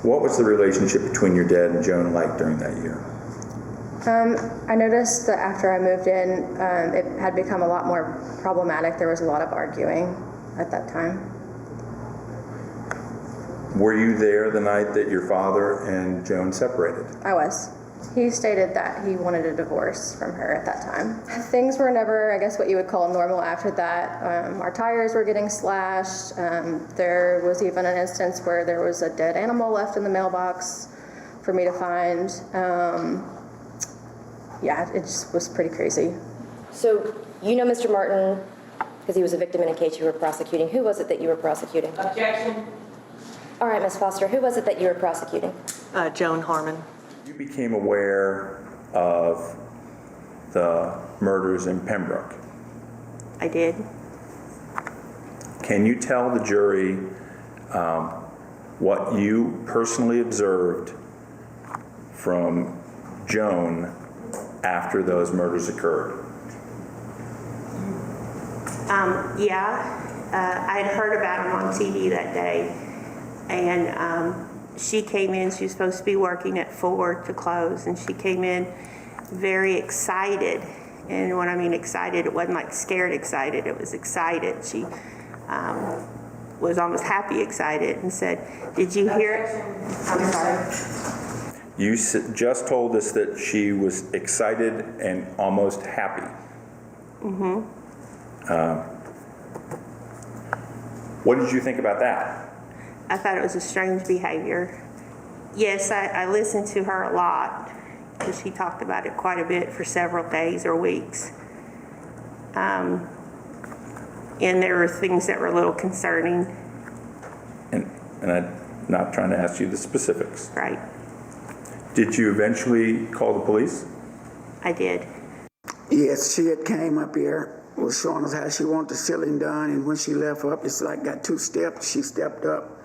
What was the relationship between your dad and Joan like during that year? I noticed that after I moved in, it had become a lot more problematic. There was a lot of arguing at that time. Were you there the night that your father and Joan separated? I was. He stated that he wanted a divorce from her at that time. Things were never, I guess, what you would call normal after that. Our tires were getting slashed. There was even an instance where there was a dead animal left in the mailbox for me to find. Yeah, it just was pretty crazy. So you know Mr. Martin because he was a victim in a case you were prosecuting. Who was it that you were prosecuting? Objection. All right, Ms. Foster, who was it that you were prosecuting? Joan Harmon. You became aware of the murders in Pembroke. I did. Can you tell the jury what you personally observed from Joan after those murders occurred? I'd heard about him on TV that day, and she came in. She was supposed to be working at 4 to close, and she came in very excited. And when I mean excited, it wasn't like scared excited, it was excited. She was almost happy excited and said, "Did you hear it?" I'm sorry. You just told us that she was excited and almost happy. Mm-hmm. What did you think about that? I thought it was a strange behavior. Yes, I listened to her a lot because she talked about it quite a bit for several days or weeks. And there were things that were a little concerning. And I'm not trying to ask you the specifics. Right. Did you eventually call the police? I did. Yes, she had came up here, was showing us how she wanted the ceiling done, and when she left up, it's like got 2 steps. She stepped up,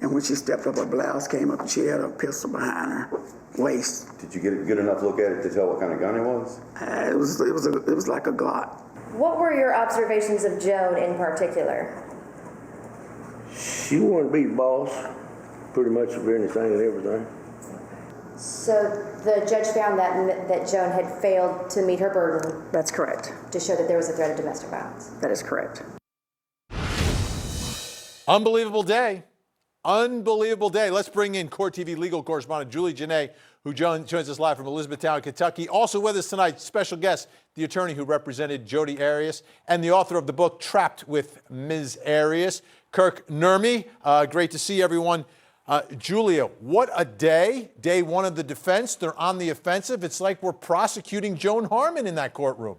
and when she stepped up, her blouse came up, and she had a pistol behind her waist. Did you get a good enough look at it to tell what kind of gun it was? It was like a Glock. What were your observations of Joan in particular? She wanted to be the boss, pretty much of anything and everything. So the judge found that Joan had failed to meet her burden. That's correct. To show that there was a threat of domestic violence. That is correct. Unbelievable day. Unbelievable day. Let's bring in Court TV legal correspondent Julie Janae, who joins us live from Elizabethtown, Kentucky. Also with us tonight, special guest, the attorney who represented Jodi Arias and the author of the book Trapped with Ms. Arias, Kirk Nurmi. Great to see everyone. Julia, what a day. Day one of the defense. They're on the offensive. It's like we're prosecuting Joan Harmon in that courtroom.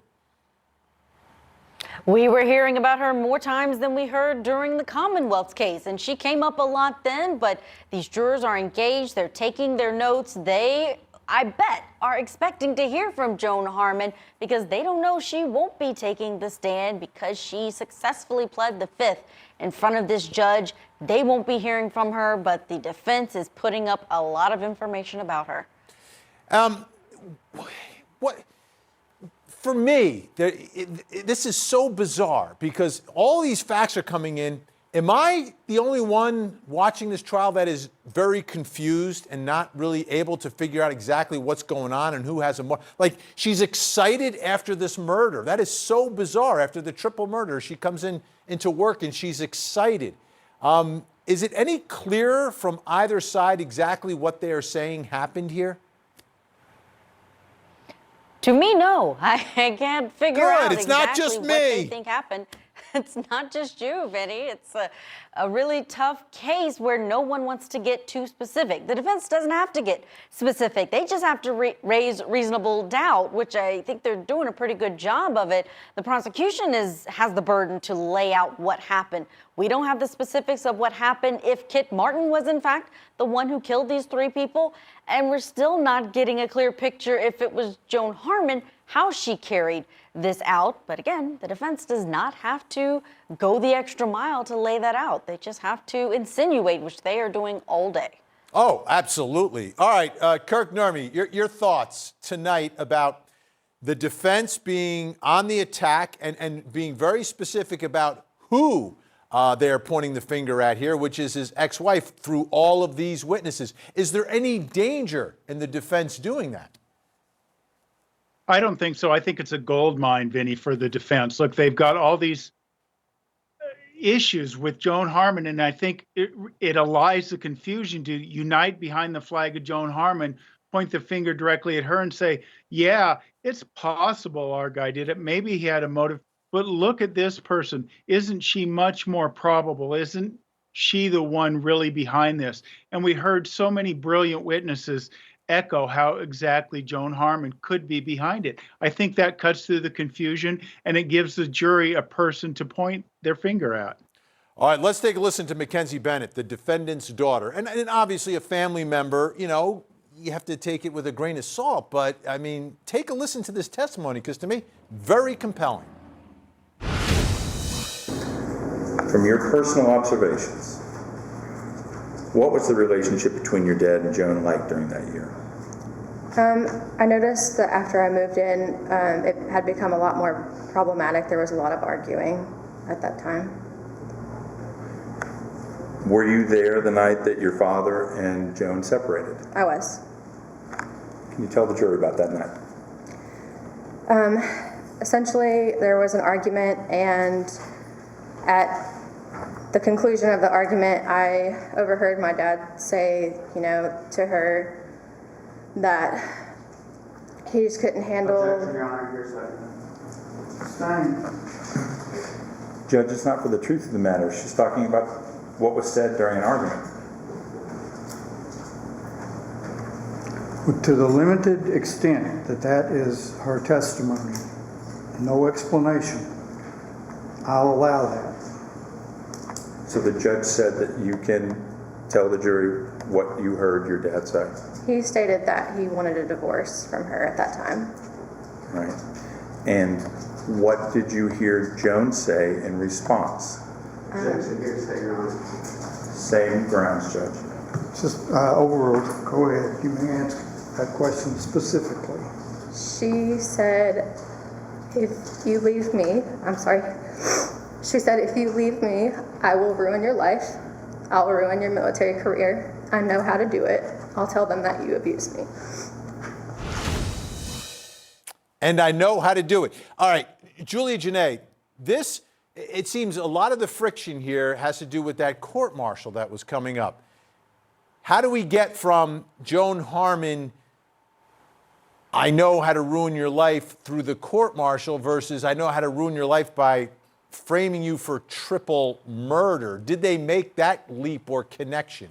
We were hearing about her more times than we heard during the Commonwealth's case, and she came up a lot then, but these jurors are engaged. They're taking their notes. They, I bet, are expecting to hear from Joan Harmon because they don't know she won't be taking the stand because she successfully pled the Fifth in front of this judge. They won't be hearing from her, but the defense is putting up a lot of information about her. For me, this is so bizarre because all these facts are coming in. Am I the only one watching this trial that is very confused and not really able to figure out exactly what's going on and who has a more? Like, she's excited after this murder. That is so bizarre. After the triple murder, she comes into work and she's excited. Is it any clearer from either side exactly what they are saying happened here? To me, no. I can't figure out It's not exactly just what me. they think happened. It's not just you, Vinny. It's a really tough case where no one wants to get too specific. The defense doesn't have to get specific. They just have to raise reasonable doubt, which I think they're doing a pretty good job of it. The prosecution has the burden to lay out what happened. We don't have the specifics of what happened if Kit Martin was, in fact, the one who killed these 3 people. And we're still not getting a clear picture if it was Joan Harmon, how she carried this out. But again, the defense does not have to go the extra mile to lay that out. They just have to insinuate, which they are doing all day. Oh, absolutely. All right, Kirk Nurmi, your thoughts tonight about the defense being on the attack and being very specific about who they're pointing the finger at here, which is his ex-wife through all of these witnesses. Is there any danger in the defense doing that? I don't think so. I think it's a gold mine, Vinny, for the defense. Look, they've got all these issues with Joan Harmon, and I think it allies the confusion to unite behind the flag of Joan Harmon, point the finger directly at her and say, yeah, it's possible our guy did it. Maybe he had a motive, but look at this person. Isn't she much more probable? Isn't she the one really behind this? And we heard so many brilliant witnesses echo how exactly Joan Harmon could be behind it. I think that cuts through the confusion, and it gives the jury a person to point their finger at. All right, let's take a listen to Mackenzie Bennett, the defendant's daughter, and obviously a family member. You know, you have to take it with a grain of salt, but I mean, take a listen to this testimony, because to me, very compelling. From your personal observations, what was the relationship between your dad and Joan like during that year? I noticed that after I moved in, it had become a lot more problematic. There was a lot of arguing at that time. Were you there the night that your father and Joan separated? I was. Can you tell the jury about that night? Essentially, there was an argument, and at the conclusion of the argument, I overheard my dad say, you know, to her that he just couldn't handle. Judge, it's not for the truth of the matter. She's talking about what was said during an argument. To the limited extent that that is her testimony, no explanation, I'll allow that. So the judge said that you can tell the jury what you heard your dad say. He stated that he wanted a divorce from her at that time. Right. And what did you hear Joan say in response? Same grounds, Judge. Just overruled. Go ahead. You may answer that question specifically. She said, if you leave me, I'm sorry. She said, if you leave me, I will ruin your life. I'll ruin your military career. I know how to do it. I'll tell them that you abused me. And I know how to do it. All right, Julia Janae, this, it seems a lot of the friction here has to do with that court-martial that was coming up. How do we get from Joan Harmon, I know how to ruin your life, through the court-martial versus I know how to ruin your life by framing you for triple murder? Did they make that leap or connection?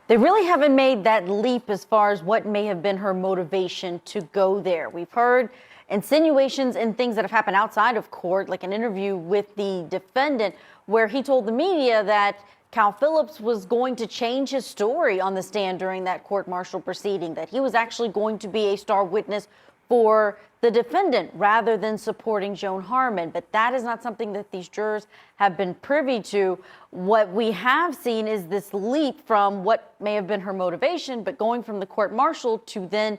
They really haven't made that leap as far as what may have been her motivation to go there. We've heard insinuations and things that have happened outside of court, like an interview with the defendant where he told the media that Cal Phillips was going to change his story on the stand during that court-martial proceeding, that he was actually going to be a star witness for the defendant rather than supporting Joan Harmon. But that is not something that these jurors have been privy to. What we have seen is this leap from what may have been her motivation, but going from the court-martial to then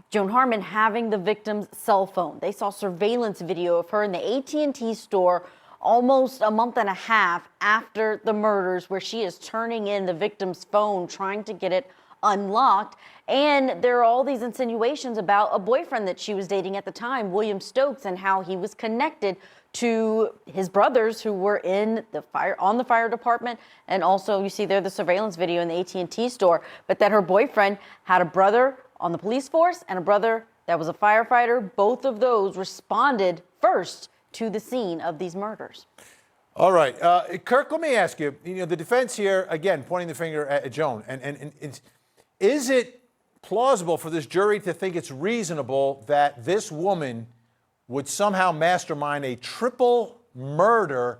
Joan Harmon having the victim's cell phone. They saw surveillance video of her in the AT&T store almost a month and a half after the murders, where she is turning in the victim's phone, trying to get it unlocked. And there are all these insinuations about a boyfriend that she was dating at the time, William Stokes, and how he was connected to his brothers who were in the fire department. And also you see there the surveillance video in the AT&T store, but that her boyfriend had a brother on the police force and a brother that was a firefighter. Both of those responded first to the scene of these murders. All right, Kirk, let me ask you, the defense here, again, pointing the finger at Joan, and is it plausible for this jury to think it's reasonable that this woman would somehow mastermind a triple murder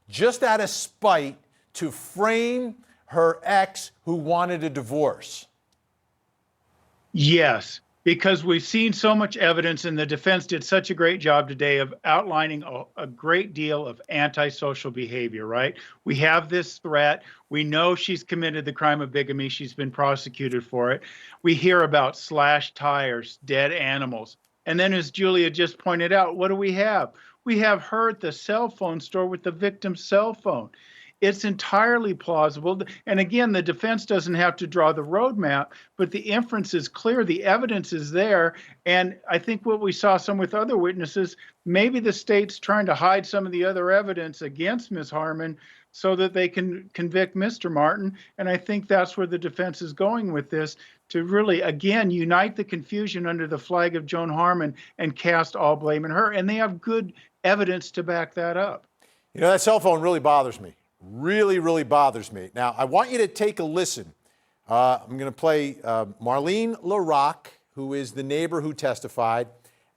just out of spite to frame her ex who wanted a divorce? Yes, because we've seen so much evidence, and the defense did such a great job today of outlining a great deal of antisocial behavior, right? We have this threat. We know she's committed the crime of bigamy. She's been prosecuted for it. We hear about slashed tires, dead animals. And then, as Julia just pointed out, what do we have? we have her at the cell phone store with the victim's cell phone. It's entirely plausible. And again, the defense doesn't have to draw the roadmap, but the inference is clear. The evidence is there. And I think what we saw some with other witnesses, maybe the state's trying to hide some of the other evidence against Ms. Harmon so that they can convict Mr. Martin. And I think that's where the defense is going with this, to really, again, unite the confusion under the flag of Joan Harmon and cast all blame on her. And they have good evidence to back that up. You know, that cell phone really bothers me. Really, really bothers me. Now, I want you to take a listen. I'm going to play Marlene LaRock, who is the neighbor who testified,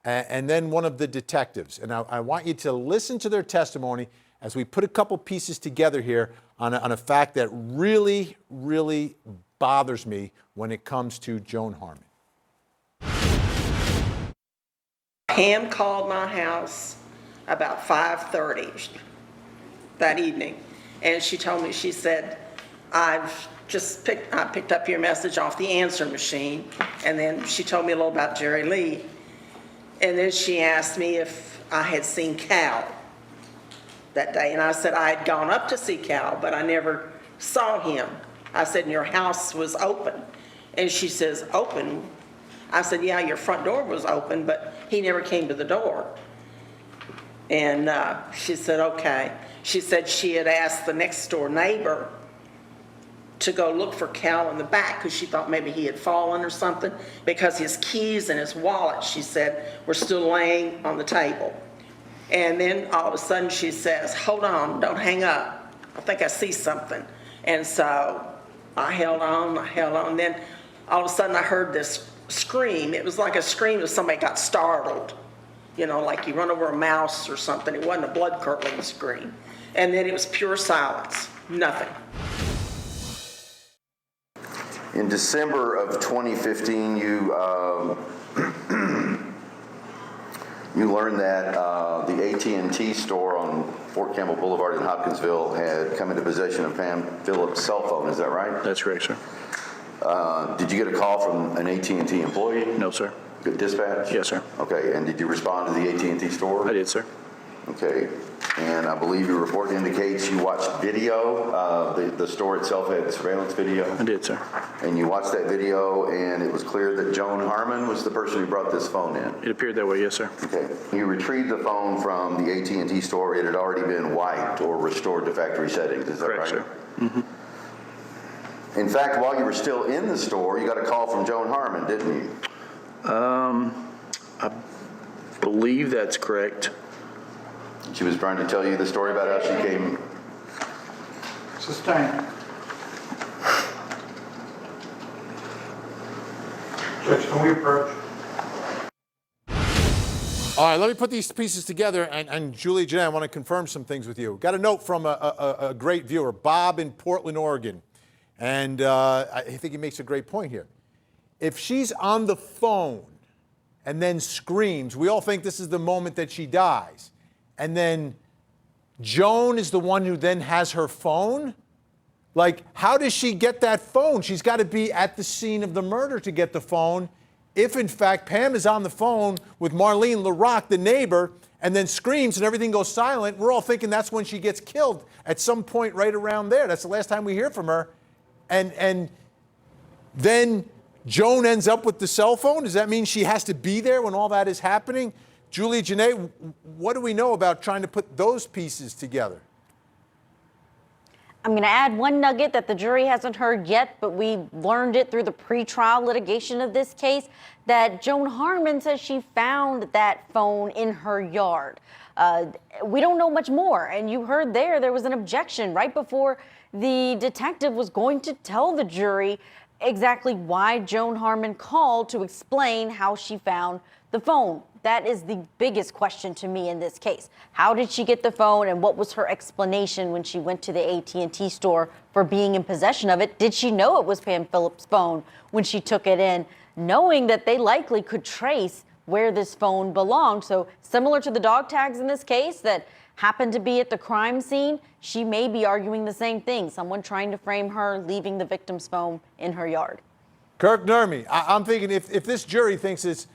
and then one of the detectives. And I want you to listen to their testimony as we put a couple pieces together here on a fact that really, really bothers me when it comes to Joan Harmon. Pam called my house about 5:30 that evening, and she told me, she said, I picked up your message off the answer machine, and then she told me a little about Jerry Lee, and then she asked me if I had seen Cal that day, and I said I had gone up to see Cal, but I never saw him. I said, and your house was open, and she says, open? I said, yeah, your front door was open, but he never came to the door. And she said, okay. She said she had asked the next door neighbor to go look for Cal in the back because she thought maybe he had fallen or something, because his keys and his wallet, she said, were still laying on the table. And then all of a sudden she says, hold on, don't hang up. I think I see something. And so I held on. And then all of a sudden I heard this scream. It was like a scream of somebody got startled. You know, like you run over a mouse or something. It wasn't a blood-curdling scream. And then it was pure silence, nothing. In December of 2015, you learned that the AT&T store on Fort Campbell Boulevard in Hopkinsville had come into possession of Pam Phillips' cell phone. Is that right? That's correct, sir. Did you get a call from an AT&T employee? No, sir. Good dispatch? Yes, sir. Okay, and did you respond to the AT&T store? I did, sir. Okay, and I believe your report indicates you watched video. The store itself had surveillance video. I did, sir. And you watched that video, and it was clear that Joan Harmon was the person who brought this phone in. It appeared that way, yes, sir. Okay. You retrieved the phone from the AT&T store. It had already been wiped or restored to factory settings. Is that right? Correct, sir. Mm-hmm. In fact, while you were still in the store, you got a call from Joan Harmon, didn't you? I believe that's correct. She was trying to tell you the story about how she came. Sustained. Judge, can we approach? All right, let me put these pieces together, and Julie, Janae, I want to confirm some things with you. Got a note from a great viewer, Bob in Portland, Oregon, and I think he makes a great point here. If she's on the phone and then screams, we all think this is the moment that she dies, and then Joan is the one who then has her phone? Like, how does she get that phone? She's got to be at the scene of the murder to get the phone. If, in fact, Pam is on the phone with Marlene LaRock, the neighbor, and then screams and everything goes silent, we're all thinking that's when she gets killed at some point right around there. That's the last time we hear from her. And then Joan ends up with the cell phone? Does that mean she has to be there when all that is happening? Julie, Janae, what do we know about trying to put those pieces together? I'm going to add one nugget that the jury hasn't heard yet, but we learned it through the pretrial litigation of this case, that Joan Harmon says she found that phone in her yard. We don't know much more, and you heard there was an objection right before the detective was going to tell the jury exactly why Joan Harmon called to explain how she found the phone. That is the biggest question to me in this case. How did she get the phone, and what was her explanation when she went to the AT&T store for being in possession of it? Did she know it was Pam Phillips' phone when she took it in, knowing that they likely could trace where this phone belonged? So similar to the dog tags in this case that happened to be at the crime scene, she may be arguing the same thing, someone trying to frame her leaving the victim's phone in her yard. Kirk Nurmi, I'm thinking if this jury thinks it's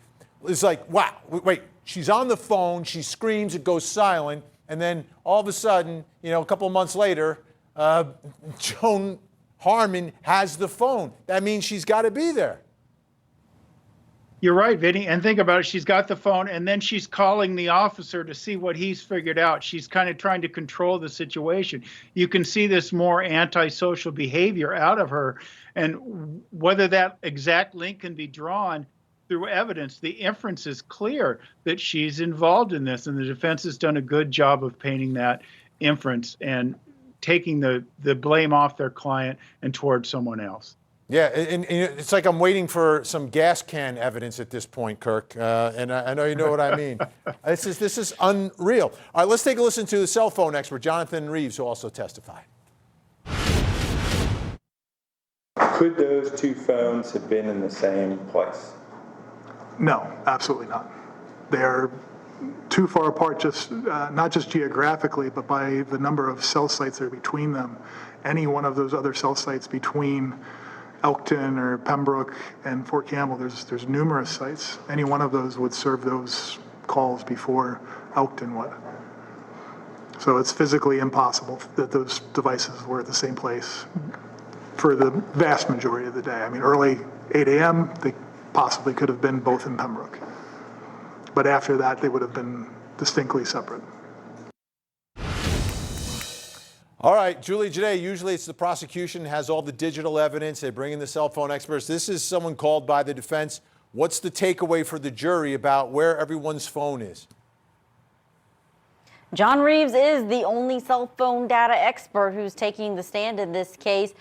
like, wow, wait, she's on the phone, she screams, it goes silent, and then all of a sudden, a couple of months later, Joan Harmon has the phone. That means she's got to be there. You're right, Vinny. And think about it. She's got the phone, and then she's calling the officer to see what he's figured out. She's kind of trying to control the situation. You can see this more antisocial behavior out of her. And whether that exact link can be drawn through evidence, the inference is clear that she's involved in this. And the defense has done a good job of painting that inference and taking the blame off their client and towards someone else. Yeah, and it's like I'm waiting for some gas can evidence at this point, Kirk, and I know you know what I mean. This is unreal. All right, let's take a listen to the cell phone expert, Jonathan Reeves, who also testified. Could those two phones have been in the same place? No, absolutely not. They're too far apart, just not just geographically, but by the number of cell sites that are between them. Any one of those other cell sites between Elkton or Pembroke and Fort Campbell, there's numerous sites. Any one of those would serve those calls before Elkton would. So it's physically impossible that those devices were at the same place for the vast majority of the day. I mean, early 8 a.m., they possibly could have been both in Pembroke. But after that, they would have been distinctly separate. All right, Julie Janae, usually it's the prosecution has all the digital evidence. They bring in the cell phone experts. This is someone called by the defense. What's the takeaway for the jury about where everyone's phone is? John Reeves is the only cell phone data expert who's taking the stand in this case.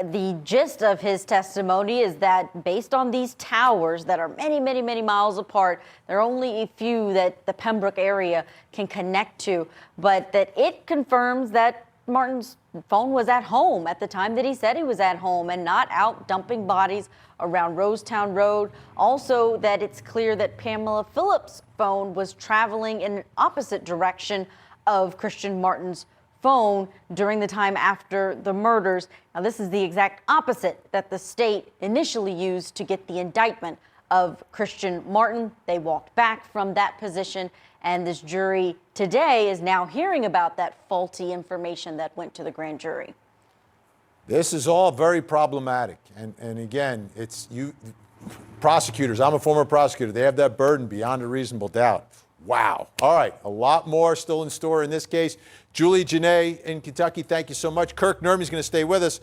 The gist of his testimony is that based on these towers that are many, many, many miles apart, there are only a few that the Pembroke area can connect to, but that it confirms that Martin's phone was at home at the time that he said he was at home and not out dumping bodies around Rosetown Road. Also, that it's clear that Pamela Phillips' phone was traveling in an opposite direction of Christian Martin's phone during the time after the murders. Now, this is the exact opposite that the state initially used to get the indictment of Christian Martin. They walked back from that position, and this jury today is now hearing about that faulty information that went to the grand jury. This is all very problematic. And again, it's you prosecutors. I'm a former prosecutor. They have that burden beyond a reasonable doubt. Wow. All right. A lot more still in store in this case. Julie Janae in Kentucky, thank you so much. Kirk Nermy's going to stay with us.